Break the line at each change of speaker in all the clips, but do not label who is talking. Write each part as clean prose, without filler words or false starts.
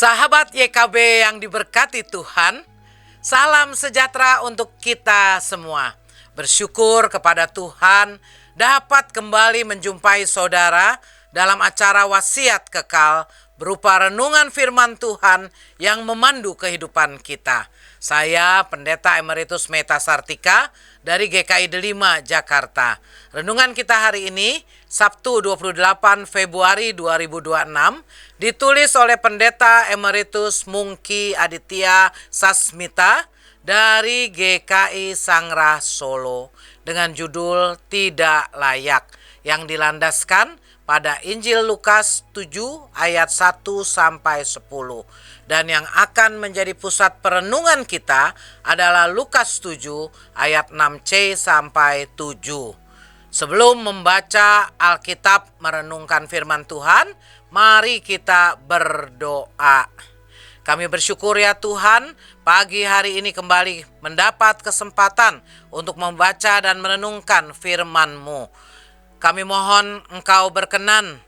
Sahabat YKB yang diberkati Tuhan, salam sejahtera untuk kita semua. Bersyukur kepada Tuhan dapat kembali menjumpai saudara dalam acara wasiat kekal berupa renungan firman Tuhan yang memandu kehidupan kita. Saya Pendeta Emeritus Meta Sartika dari GKI Delima, Jakarta. Renungan kita hari ini, Sabtu 28 Februari 2026, ditulis oleh Pendeta Emeritus Mungki Aditya Sasmita dari GKI Sangrah Solo dengan judul Tidak Layak, yang dilandaskan pada Injil Lukas 7 ayat 1 sampai 10. Dan yang akan menjadi pusat perenungan kita adalah Lukas 7 ayat 6c sampai 7. Sebelum membaca Alkitab merenungkan firman Tuhan, mari kita berdoa. Kami bersyukur ya Tuhan, pagi hari ini kembali mendapat kesempatan untuk membaca dan merenungkan firman-Mu. Kami mohon Engkau berkenan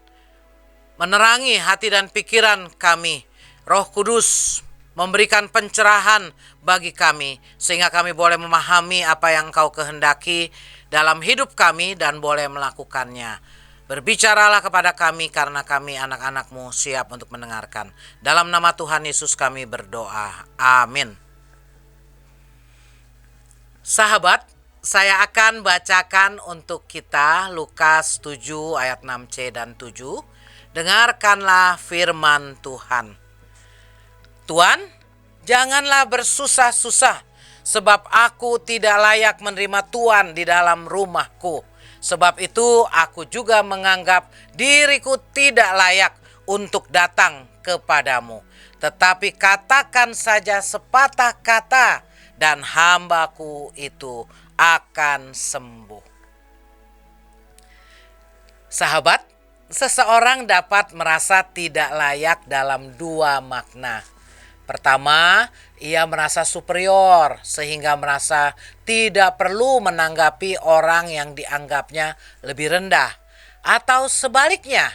menerangi hati dan pikiran kami. Roh Kudus memberikan pencerahan bagi kami, sehingga kami boleh memahami apa yang Engkau kehendaki dalam hidup kami dan boleh melakukannya. Berbicaralah kepada kami karena kami anak-anak-Mu siap untuk mendengarkan. Dalam nama Tuhan Yesus kami berdoa. Amin. Sahabat, saya akan bacakan untuk kita Lukas 7 ayat 6c dan 7. Dengarkanlah firman Tuhan. Tuan, janganlah bersusah-susah, sebab aku tidak layak menerima Tuan di dalam rumahku. Sebab itu aku juga menganggap diriku tidak layak untuk datang kepadamu. Tetapi katakan saja sepatah kata, dan hambaku itu akan sembuh. Sahabat, seseorang dapat merasa tidak layak dalam dua makna. Pertama, ia merasa superior sehingga merasa tidak perlu menanggapi orang yang dianggapnya lebih rendah. Atau sebaliknya,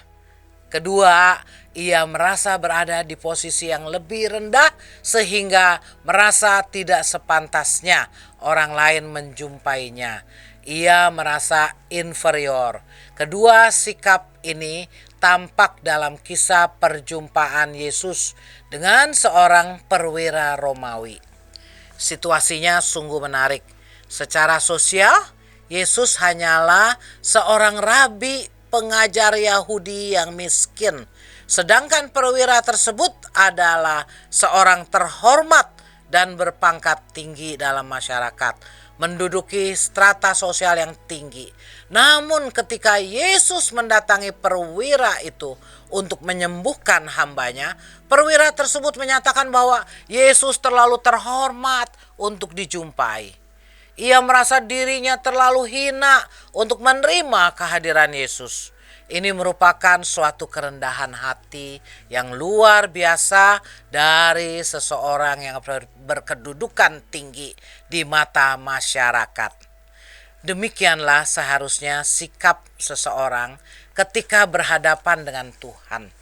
kedua, ia merasa berada di posisi yang lebih rendah sehingga merasa tidak sepantasnya orang lain menjumpainya. Ia merasa inferior. Kedua sikap ini tampak dalam kisah perjumpaan Yesus dengan seorang perwira Romawi. Situasinya sungguh menarik. Secara sosial, Yesus hanyalah seorang rabi pengajar Yahudi yang miskin. Sedangkan perwira tersebut adalah seorang terhormat dan berpangkat tinggi dalam masyarakat, menduduki strata sosial yang tinggi. Namun ketika Yesus mendatangi perwira itu untuk menyembuhkan hambanya, perwira tersebut menyatakan bahwa Yesus terlalu terhormat untuk dijumpai. Ia merasa dirinya terlalu hina untuk menerima kehadiran Yesus. Ini merupakan suatu kerendahan hati yang luar biasa dari seseorang yang berkedudukan tinggi di mata masyarakat. Demikianlah seharusnya sikap seseorang ketika berhadapan dengan Tuhan.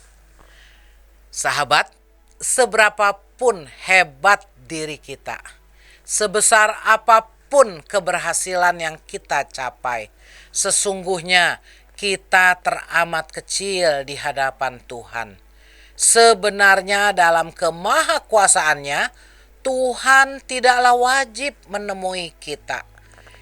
Sahabat, seberapapun hebat diri kita, sebesar apapun keberhasilan yang kita capai, sesungguhnya kita teramat kecil di hadapan Tuhan. Sebenarnya dalam kemahakuasaannya, Tuhan tidaklah wajib menemui kita.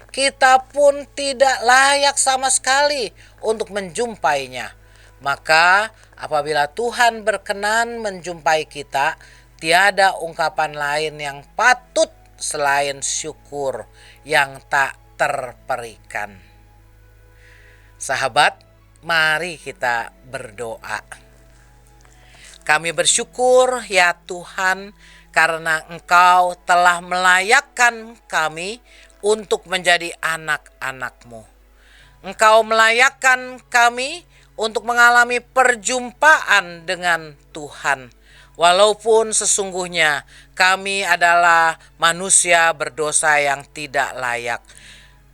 Kita pun tidak layak sama sekali untuk menjumpainya. Maka apabila Tuhan berkenan menjumpai kita, tiada ungkapan lain yang patut selain syukur yang tak terperikan. Sahabat, mari kita berdoa. Kami bersyukur ya Tuhan, karena Engkau telah melayakkan kami untuk menjadi anak-anak-Mu. Engkau melayakkan kami untuk mengalami perjumpaan dengan Tuhan. Walaupun sesungguhnya kami adalah manusia berdosa yang tidak layak.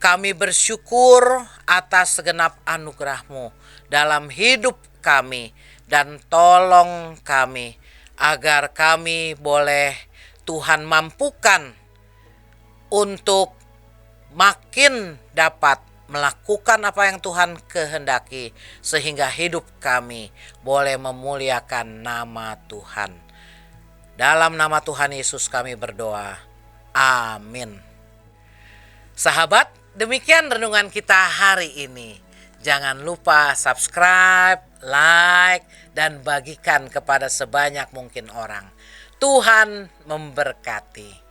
Kami bersyukur atas segenap anugerah-Mu dalam hidup kami, dan tolong kami agar kami boleh Tuhan mampukan untuk makin dapat melakukan apa yang Tuhan kehendaki, sehingga hidup kami boleh memuliakan nama Tuhan. Dalam nama Tuhan Yesus kami berdoa. Amin. Sahabat, demikian renungan kita hari ini. Jangan lupa subscribe, like, dan bagikan kepada sebanyak mungkin orang. Tuhan memberkati.